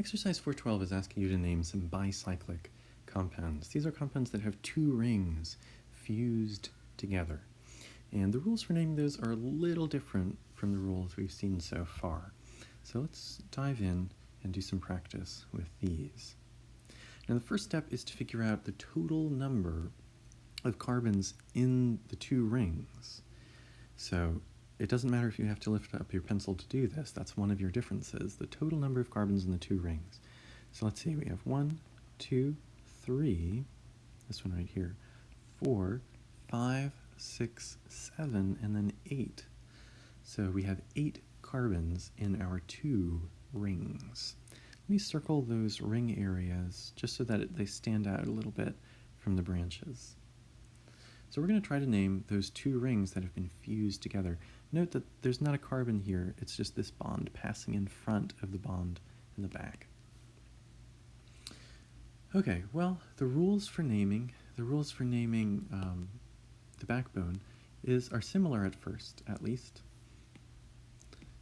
Exercise 412 is asking you to name some bicyclic compounds. These are compounds that have two rings fused together. And the rules for naming those are a little different from the rules we've seen so far. So let's dive in and do some practice with these. Now the first step is to figure out the total number of carbons in the two rings. So it doesn't matter if you have to lift up your pencil to do this. That's one of your differences, the total number of carbons in the two rings. So let's see, we have 1, 2, 3, this one right here, 4, 5, 6, 7, and then 8. So we have 8 carbons in our two rings. Let me circle those ring areas just so that they stand out a little bit from the branches. So we're going to try to name those two rings that have been fused together. Note that there's not a carbon here, it's just this bond passing in front of the bond in the back. Okay, well, the rules for naming the backbone are similar at first, at least.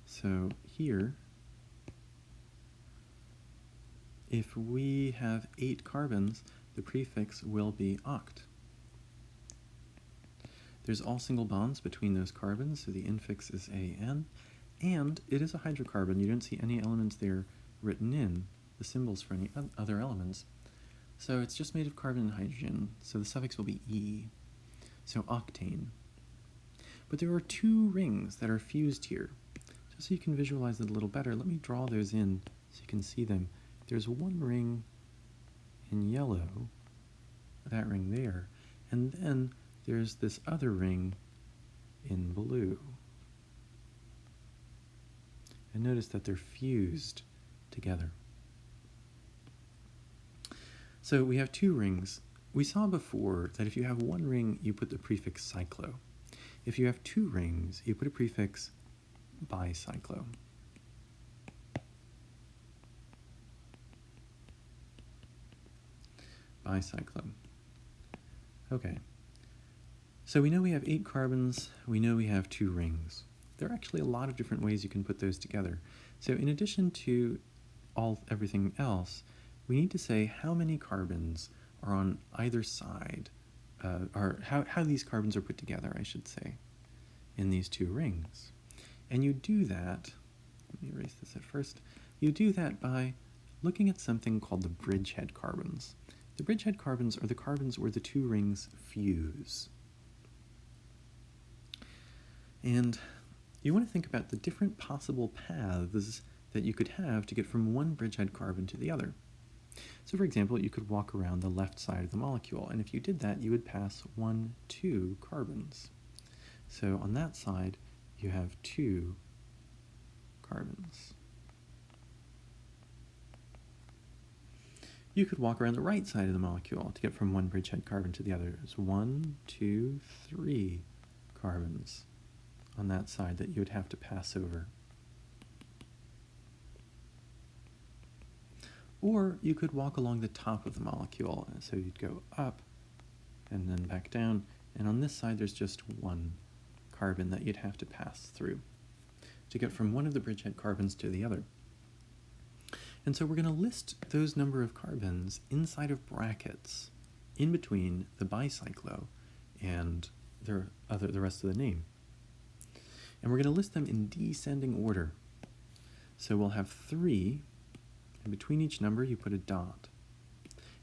So here, if we have 8 carbons, the prefix will be oct. There's all single bonds between those carbons, so the infix is AN, and it is a hydrocarbon. You don't see any elements there written in, the symbols for any other elements. So it's just made of carbon and hydrogen, so the suffix will be E, so octane. But there are two rings that are fused here. Just so you can visualize it a little better, let me draw those in so you can see them. There's one ring in yellow, that ring there, and then there's this other ring in blue. And notice that they're fused together. So we have two rings. We saw before that if you have one ring, you put the prefix cyclo. If you have two rings, you put a prefix bicyclo. Bicyclo. Okay. So we know we have 8 carbons, we know we have 2 rings. There are actually a lot of different ways you can put those together. So in addition to everything else, we need to say how many carbons are on either side, or how these carbons are put together, I should say, in these 2 rings. And you do that, let me erase this at first, you do that by looking at something called the Bridgehead carbons. The Bridgehead carbons are the carbons where the 2 rings fuse. And you want to think about the different possible paths that you could have to get from one bridgehead carbon to the other. So for example, you could walk around the left side of the molecule, and if you did that, you would pass 1, 2 carbons. So on that side, you have 2 carbons. You could walk around the right side of the molecule to get from one bridgehead carbon to the other. There's 1, 2, 3 carbons on that side that you would have to pass over. Or you could walk along the top of the molecule, so you'd go up and then back down, and on this side there's just 1 carbon that you'd have to pass through to get from one of the bridgehead carbons to the other. And so we're going to list those number of carbons inside of brackets in between the bicyclo and the rest of the name. And we're going to list them in descending order. So we'll have 3, and between each number you put a dot.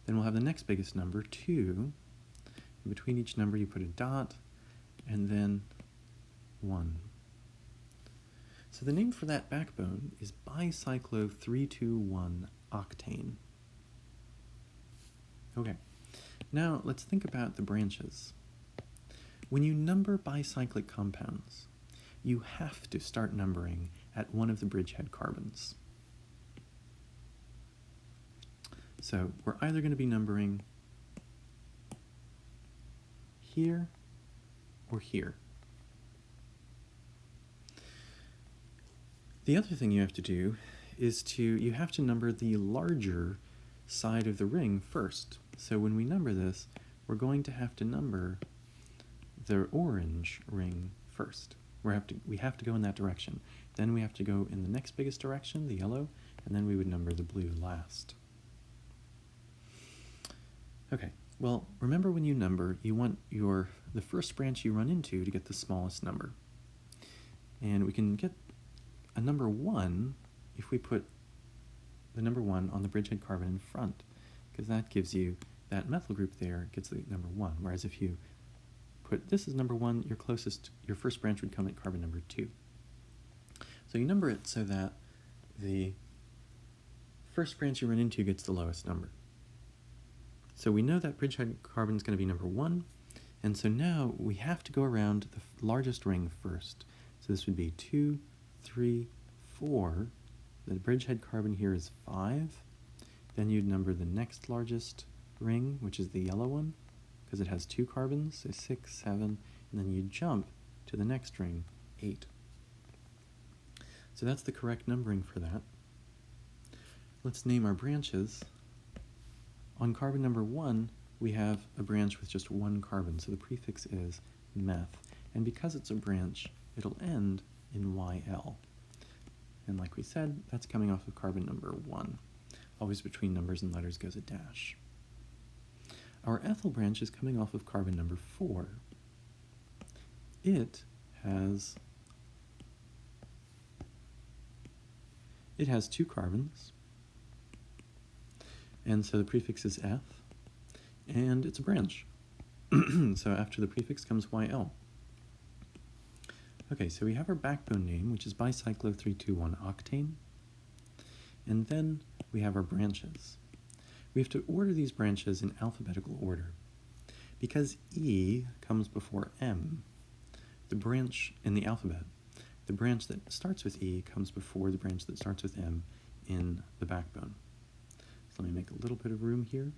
Then we'll have the next biggest number, 2, and between each number you put a dot, and then 1. So the name for that backbone is bicyclo 321 octane. Okay, now let's think about the branches. When you number bicyclic compounds, you have to start numbering at one of the bridgehead carbons. So we're either going to be numbering here or here. The other thing you have to do is you have to number the larger side of the ring first. So when we number this, we're going to have to number the orange ring first. We have to go in that direction. Then we have to go in the next biggest direction, the yellow, and then we would number the blue last. Okay, well, remember when you number, you want the first branch you run into to get the smallest number. And we can get a number 1 if we put the number 1 on the Bridgehead carbon in front, because that gives you that methyl group there gets the number 1, whereas if you put this as number 1, your first branch would come at carbon number 2. So you number it so that the first branch you run into gets the lowest number. So we know that Bridgehead carbon is going to be number 1, and so now we have to go around the largest ring first. So this would be 2, 3, 4. The Bridgehead carbon here is 5. Then you'd number the next largest ring, which is the yellow one, because it has 2 carbons, so 6, 7, and then you jump to the next ring, 8. So that's the correct numbering for that. Let's name our branches. On carbon number 1, we have a branch with just 1 carbon, so the prefix is meth. And because it's a branch, it'll end in YL. And like we said, that's coming off of carbon number 1. Always between numbers and letters goes a dash. Our ethyl branch is coming off of carbon number 4. It has 2 carbons, and so the prefix is F, and it's a branch. So after the prefix comes YL. Okay, so we have our backbone name, which is bicyclo-321-octane, and then we have our branches. We have to order these branches in alphabetical order. Because E comes before M, the branch in the alphabet, the branch that starts with E comes before the branch that starts with M in the backbone. So let me make a little bit of room here.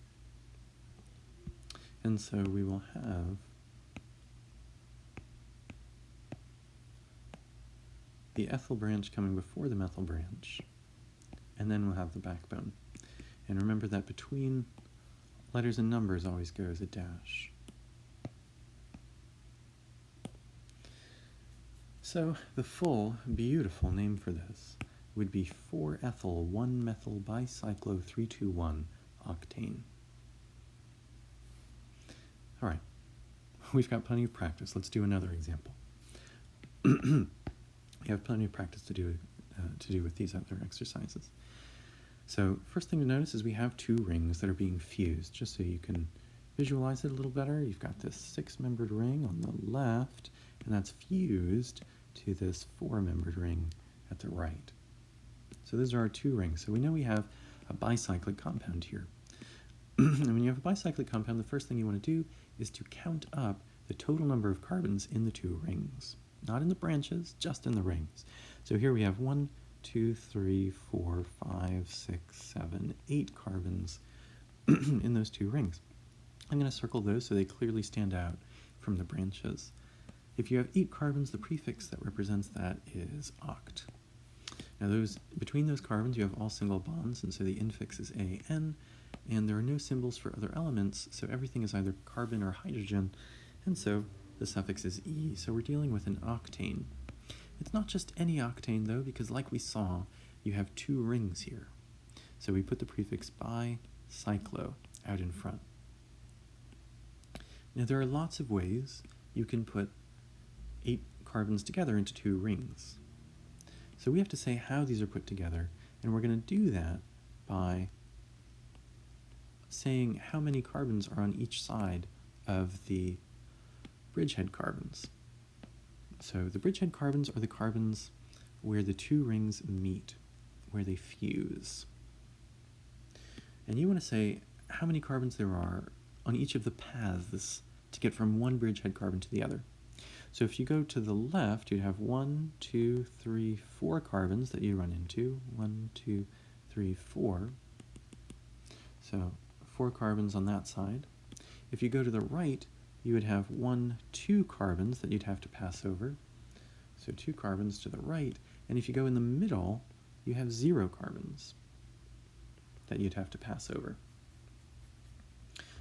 And so we will have the ethyl branch coming before the methyl branch, and then we'll have the backbone. And remember that between letters and numbers always goes a dash. So the full, beautiful name for this would be 4-ethyl 1-methyl bicyclo-321-octane. All right, we've got plenty of practice. Let's do another example. We have plenty of practice to do with these other exercises. So first thing to notice is we have 2 rings that are being fused, just so you can visualize it a little better. You've got this 6-membered ring on the left, and that's fused to this 4-membered ring at the right. So those are our 2 rings. So we know we have a bicyclic compound here. And when you have a bicyclic compound, the first thing you want to do is to count up the total number of carbons in the 2 rings. Not in the branches, just in the rings. So here we have 1, 2, 3, 4, 5, 6, 7, 8 carbons in those 2 rings. I'm going to circle those so they clearly stand out from the branches. If you have 8 carbons, the prefix that represents that is oct. Now between those carbons you have all single bonds, and so the infix is AN, and there are no symbols for other elements, so everything is either carbon or hydrogen, and so the suffix is E, so we're dealing with an octane. It's not just any octane though, because like we saw, you have 2 rings here. So we put the prefix bicyclo out in front. Now there are lots of ways you can put 8 carbons together into 2 rings. So we have to say how these are put together, and we're going to do that by saying how many carbons are on each side of the Bridgehead carbons. So the Bridgehead carbons are the carbons where the 2 rings meet, where they fuse. And you want to say how many carbons there are on each of the paths to get from one Bridgehead carbon to the other. So if you go to the left, you'd have 1, 2, 3, 4 carbons that you run into. 1, 2, 3, 4. So 4 carbons on that side. If you go to the right, you would have 1, 2 carbons that you'd have to pass over. So 2 carbons to the right. And if you go in the middle, you have 0 carbons that you'd have to pass over.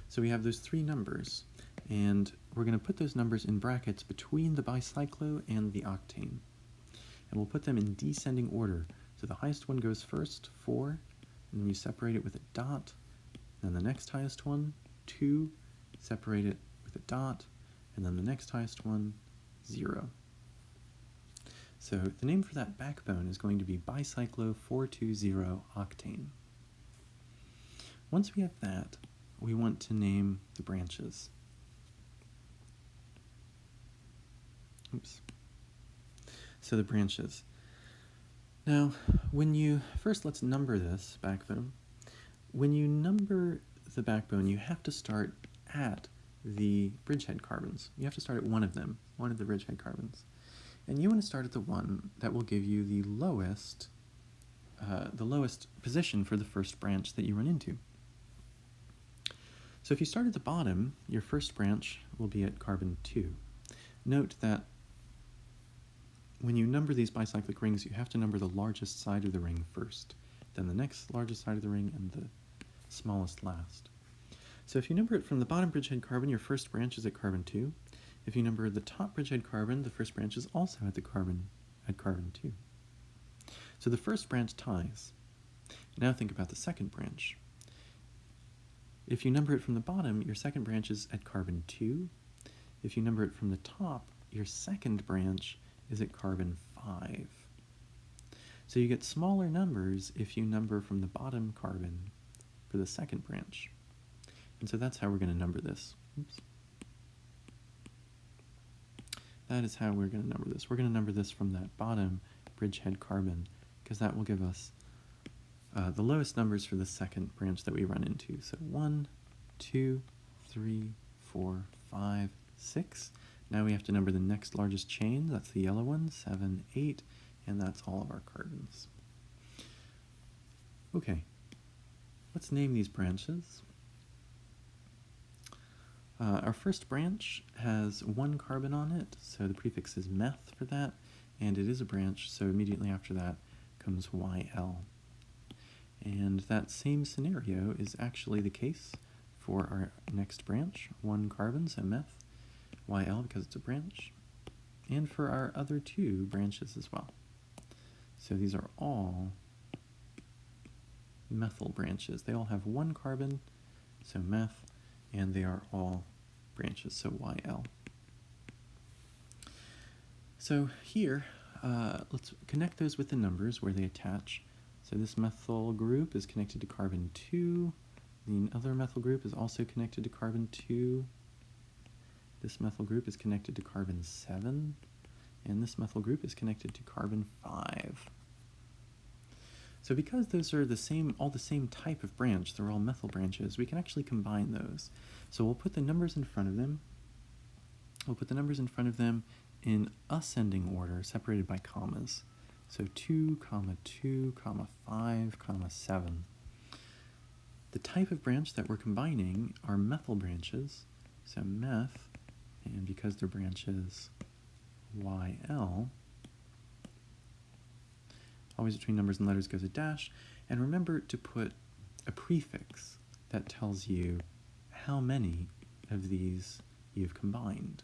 So we have those 3 numbers, and we're going to put those numbers in brackets between the bicyclo and the octane. And we'll put them in descending order So the highest one goes first, 4, and then you separate it with a dot. Then the next highest one, 2, separate it with a dot, and then the next highest one, 0. So the name for that backbone is going to be bicyclo-420-octane. Once we have that, we want to name the branches. Oops. So the branches. Now, first let's number this backbone. When you number the backbone, you have to start at the Bridgehead Carbons. You have to start at one of them, one of the Bridgehead Carbons. And you want to start at the one that will give you the lowest position for the first branch that you run into. So if you start at the bottom, your first branch will be at carbon 2. Note that when you number these bicyclic rings, you have to number the largest side of the ring first, then the next largest side of the ring, and the smallest last. So if you number it from the bottom Bridgehead Carbon, your first branch is at carbon 2. If you number the top Bridgehead Carbon, the first branch is also at carbon 2. So the first branch ties. Now think about the second branch. If you number it from the bottom, your second branch is at carbon 2. If you number it from the top, your second branch is at carbon 5. So you get smaller numbers if you number from the bottom carbon for the second branch. And so that's how we're going to number this. Oops. That is how we're going to number this. We're going to number this from that bottom Bridgehead Carbon, because that will give us the lowest numbers for the second branch that we run into. So 1, 2, 3, 4, 5, 6. Now we have to number the next largest chain. That's the yellow one, 7, 8, and that's all of our carbons. Okay, let's name these branches. Our first branch has 1 carbon on it, so the prefix is meth for that, and it is a branch, so immediately after that comes YL. And that same scenario is actually the case for our next branch, 1 carbon, so meth, YL because it's a branch, and for our other 2 branches as well. So these are all methyl branches. They all have 1 carbon, so meth, and they are all branches, so YL. So here, let's connect those with the numbers where they attach. So this methyl group is connected to carbon 2. The other methyl group is also connected to carbon 2. This methyl group is connected to carbon 7. And this methyl group is connected to carbon 5. So because those are all the same type of branch, they're all methyl branches, we can actually combine those. So we'll put the numbers in front of them. We'll put the numbers in front of them in ascending order, separated by commas. So 2, 2, 5, 7. The type of branch that we're combining are methyl branches, so meth, and because they're branches, YL. Always between numbers and letters goes a dash, and remember to put a prefix that tells you how many of these you've combined.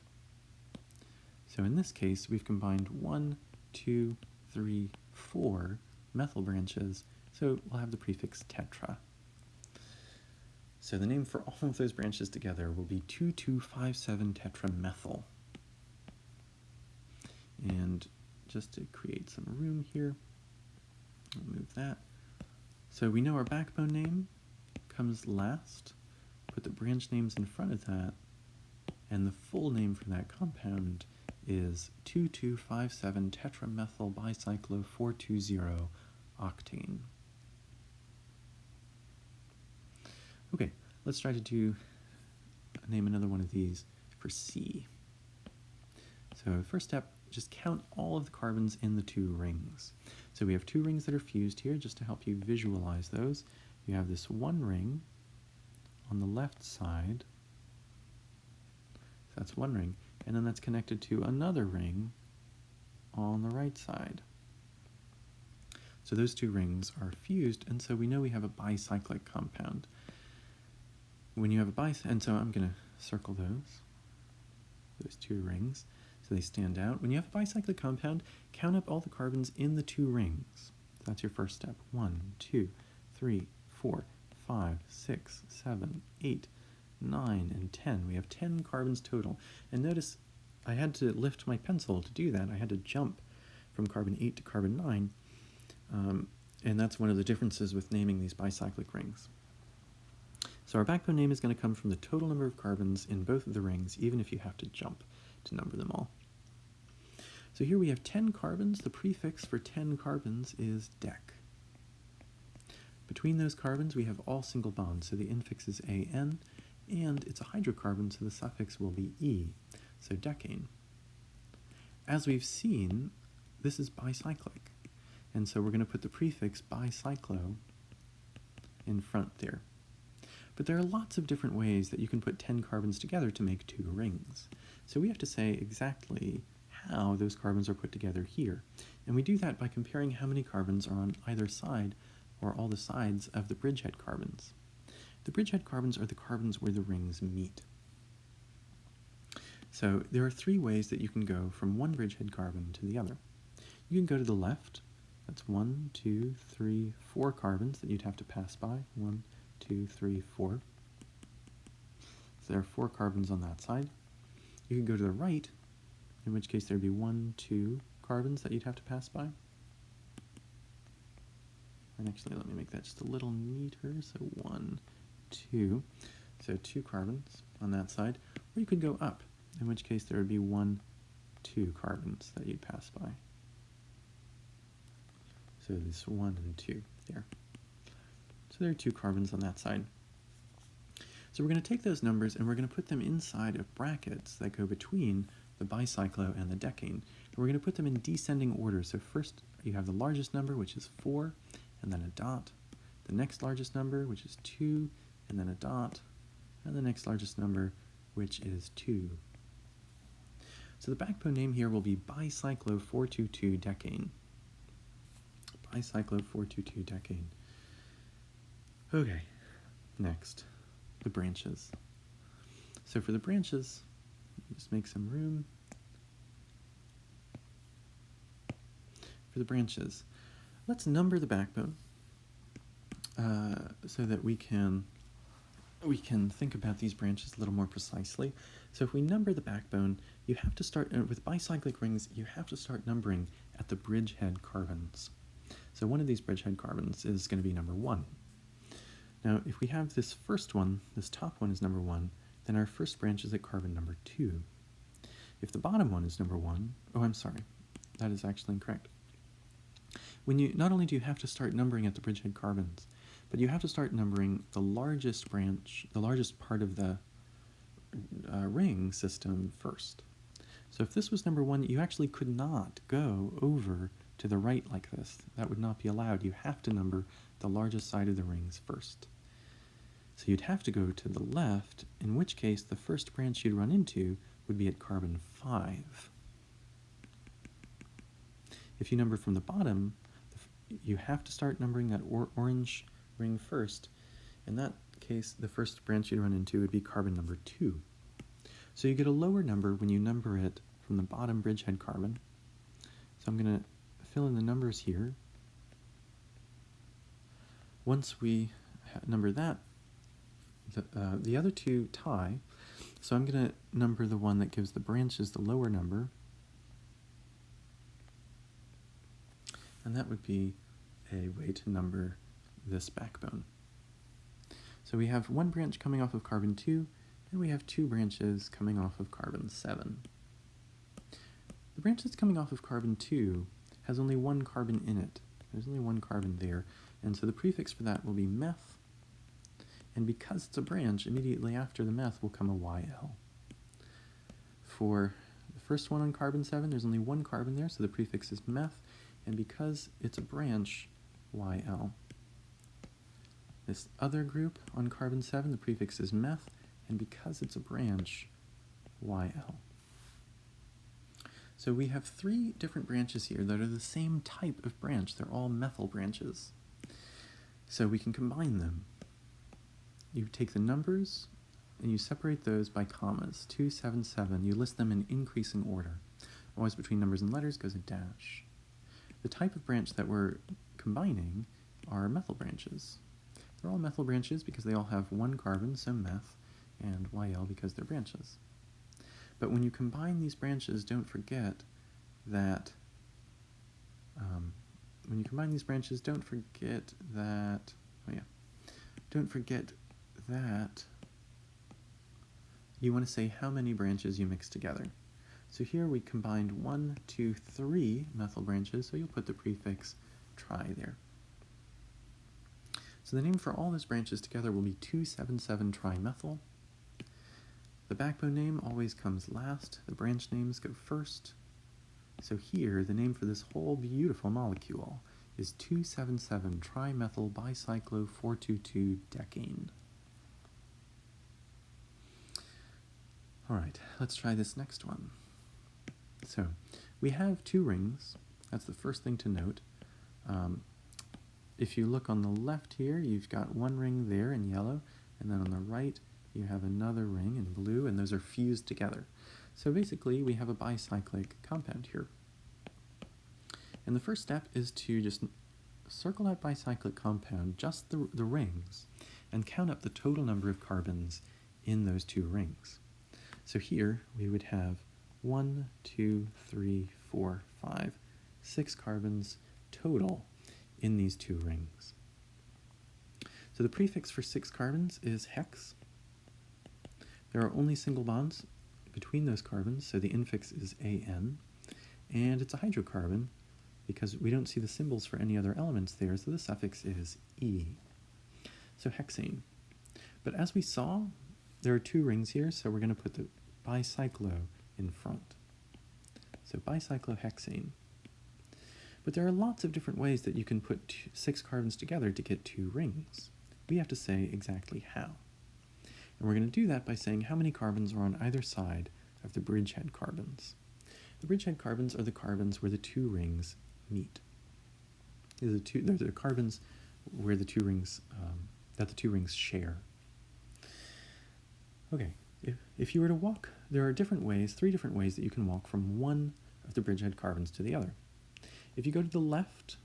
So in this case, we've combined 1, 2, 3, 4 methyl branches, so we'll have the prefix tetra. So the name for all of those branches together will be 2257-tetramethyl. And just to create some room here, I'll move that. So we know our backbone name comes last. Put the branch names in front of that, and the full name for that compound is 2257-tetramethyl-bicyclo-420-octane. Okay, let's try to name another one of these for C. So first step, just count all of the carbons in the 2 rings. So we have 2 rings that are fused here, just to help you visualize those. You have this 1 ring on the left side, so that's 1 ring, and then that's connected to another ring on the right side. So those 2 rings are fused, and so we know we have a bicyclic compound. When you have and so I'm going to circle those 2 rings, so they stand out. When you have a bicyclic compound, count up all the carbons in the 2 rings. That's your first step. 1, 2, 3, 4, 5, 6, 7, 8, 9, and 10. We have 10 carbons total. And notice I had to lift my pencil to do that. I had to jump from carbon 8 to carbon 9. And that's one of the differences with naming these bicyclic rings. So our backbone name is going to come from the total number of carbons in both of the rings, even if you have to jump to number them all. So here we have 10 carbons. The prefix for 10 carbons is dec. Between those carbons, we have all single bonds, so the infix is AN, and it's a hydrocarbon, so the suffix will be E, so decane. As we've seen, this is bicyclic, and so we're going to put the prefix bicyclo in front there. But there are lots of different ways that you can put 10 carbons together to make 2 rings. So we have to say exactly how those carbons are put together here. And we do that by comparing how many carbons are on either side, or all the sides, of the bridgehead carbons. The bridgehead carbons are the carbons where the rings meet. So there are 3 ways that you can go from one bridgehead carbon to the other. You can go to the left. That's 1, 2, 3, 4 carbons that you'd have to pass by. 1, 2, 3, 4. So there are 4 carbons on that side. You can go to the right, in which case there'd be 1, 2 carbons that you'd have to pass by. And actually, let me make that just a little neater. So 1, 2. So 2 carbons on that side. Or you could go up, in which case there would be 1, 2 carbons that you'd pass by. So this 1 and 2 there. So there are 2 carbons on that side. So we're going to take those numbers and we're going to put them inside of brackets that go between the bicyclo and the decane. And we're going to put them in descending order. So first you have the largest number, which is 4, and then a dot. The next largest number, which is 2, and then a dot. And the next largest number, which is 2. So the backbone name here will be bicyclo 422 decane. Bicyclo 422 decane. Okay, next, the branches. So for the branches, just make some room. For the branches, let's number the backbone so that we can think about these branches a little more precisely. So if we number the backbone, you have to start, with bicyclic rings, you have to start numbering at the bridgehead carbons. So one of these bridgehead carbons is going to be number 1. Now, if we have this first one, this top one is number 1, then our first branch is at carbon number 2. If the bottom one is number 1, oh, I'm sorry, that is actually incorrect. Not only do you have to start numbering at the bridgehead carbons, but you have to start numbering the largest branch, the largest part of the ring system first. So if this was number 1, you actually could not go over to the right like this. That would not be allowed. You have to number the largest side of the rings first. So you'd have to go to the left, in which case the first branch you'd run into would be at carbon 5. If you number from the bottom, you have to start numbering that orange ring first. In that case, the first branch you'd run into would be carbon number 2. So you get a lower number when you number it from the bottom bridgehead carbon. So I'm going to fill in the numbers here. Once we number that, the other 2 tie. So I'm going to number the one that gives the branches the lower number. And that would be a way to number this backbone. So we have 1 branch coming off of carbon 2, and we have 2 branches coming off of carbon 7. The branch that's coming off of carbon 2 has only 1 carbon in it. There's only 1 carbon there, and so the prefix for that will be meth, and because it's a branch, immediately after the meth will come a YL. For the first one on carbon 7, there's only 1 carbon there, so the prefix is meth, and because it's a branch, YL. This other group on carbon 7, the prefix is meth, and because it's a branch, YL. So we have 3 different branches here that are the same type of branch. They're all methyl branches. So we can combine them. You take the numbers and you separate those by commas. 2, 7, 7. You list them in increasing order. Always between numbers and letters goes a dash. The type of branch that we're combining are methyl branches. They're all methyl branches because they all have one carbon, so meth, and YL because they're branches. But when you combine these branches, don't forget that you want to say how many branches you mix together. So here we combined 1, 2, 3 methyl branches, so you'll put the prefix tri there. So the name for all those branches together will be 2,7,7-trimethyl. The backbone name always comes last, the branch names go first. So here, the name for this whole beautiful molecule is 2,7,7-trimethyl bicyclo-4,2,2-decane. All right, let's try this next one. So we have 2 rings. That's the first thing to note. If you look on the left here, you've got 1 ring there in yellow, and then on the right, you have another ring in blue, and those are fused together. So basically, we have a bicyclic compound here. And the first step is to just circle that bicyclic compound, just the rings, and count up the total number of carbons in those 2 rings. So here, we would have 1, 2, 3, 4, 5, 6 carbons total in these 2 rings. So the prefix for 6 carbons is hex. There are only single bonds between those carbons, so the infix is AN, and it's a hydrocarbon because we don't see the symbols for any other elements there, so the suffix is E. So hexane. But as we saw, there are 2 rings here, so we're going to put the bicyclo in front. So bicyclohexane. But there are lots of different ways that you can put 6 carbons together to get 2 rings. We have to say exactly how. And we're going to do that by saying how many carbons are on either side of the bridgehead carbons. The bridgehead carbons are the carbons where the 2 rings meet. They're the carbons where the 2 rings that the 2 rings share. Okay, if you were to walk, there are 3 different ways that you can walk from one of the bridgehead carbons to the other. If you go to the left,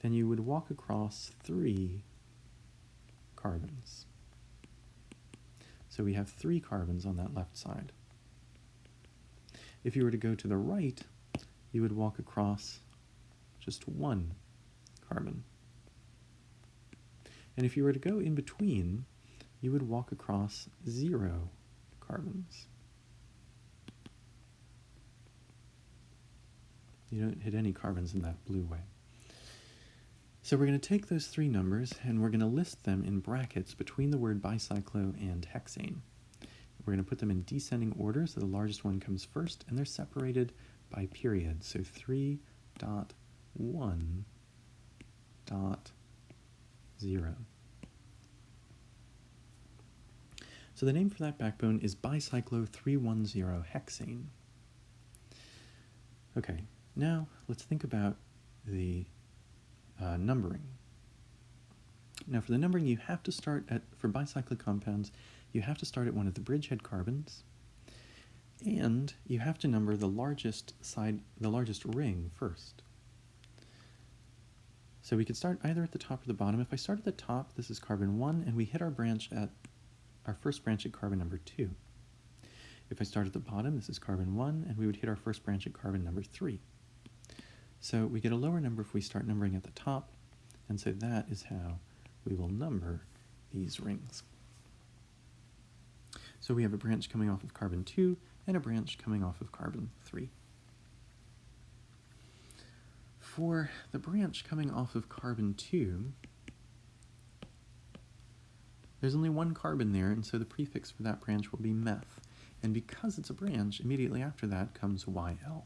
then you would walk across 3 carbons. So we have 3 carbons on that left side. If you were to go to the right, you would walk across just 1 carbon. And if you were to go in between, you would walk across 0 carbons. You don't hit any carbons in that blue way. So we're going to take those 3 numbers and we're going to list them in brackets between the word bicyclo and hexane. We're going to put them in descending order, so the largest one comes first, and they're separated by periods. So 3.1.0. So the name for that backbone is bicyclo-310-hexane. Okay, now let's think about the numbering. Now for the numbering, you have to start for bicyclic compounds, you have to start at one of the bridgehead carbons, and you have to number the largest ring first. So we could start either at the top or the bottom. If I start at the top, this is carbon 1, and we hit our first branch at carbon number 2. If I start at the bottom, this is carbon 1, and we would hit our first branch at carbon number 3. So we get a lower number if we start numbering at the top, and so that is how we will number these rings. So we have a branch coming off of carbon 2 and a branch coming off of carbon 3. For the branch coming off of carbon 2, there's only 1 carbon there, and so the prefix for that branch will be meth. And because it's a branch, immediately after that comes YL.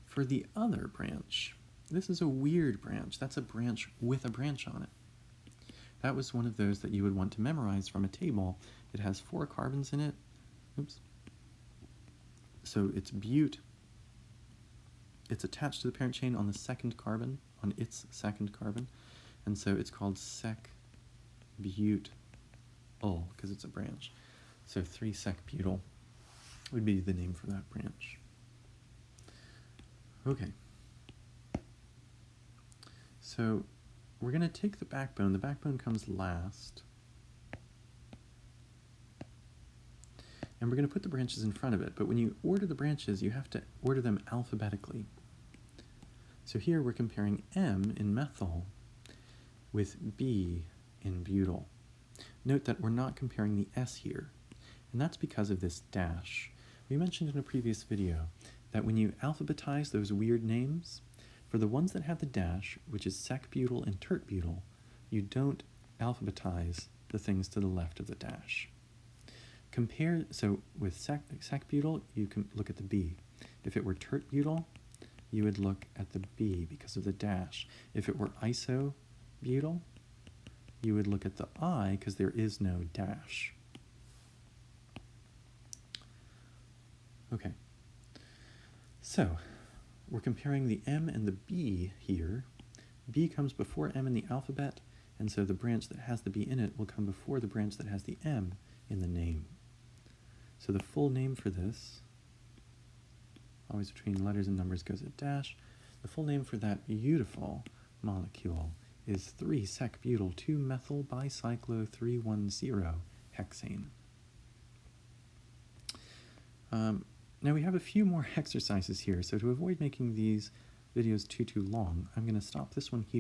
For the other branch, this is a weird branch. That's a branch with a branch on it. That was one of those that you would want to memorize from a table. It has 4 carbons in it. Oops. So it's bute. It's attached to the parent chain on the second carbon, on its second carbon. And so it's called sec-butyl, because it's a branch. So 3-sec-butyl would be the name for that branch. Okay. So we're going to take the backbone comes last, and we're going to put the branches in front of it, but when you order the branches, you have to order them alphabetically. So here we're comparing M in methyl with B in butyl. Note that we're not comparing the S here, and that's because of this dash. We mentioned in a previous video that when you alphabetize those weird names, for the ones that have the dash, which is sec-butyl and tert-butyl, you don't alphabetize the things to the left of the dash. So with sec-butyl, you can look at the B. If it were tert-butyl, you would look at the B because of the dash. If it were iso-butyl, you would look at the I because there is no dash. Okay, so we're comparing the M and the B here. B comes before M in the alphabet, and so the branch that has the B in it will come before the branch that has the M in the name. So the full name for this, always between letters and numbers goes a dash, the full name for that beautiful molecule is 3-sec-butyl 2-methyl-bicyclo-310-hexane. Now we have a few more exercises here, so to avoid making these videos too long, I'm going to stop this one here.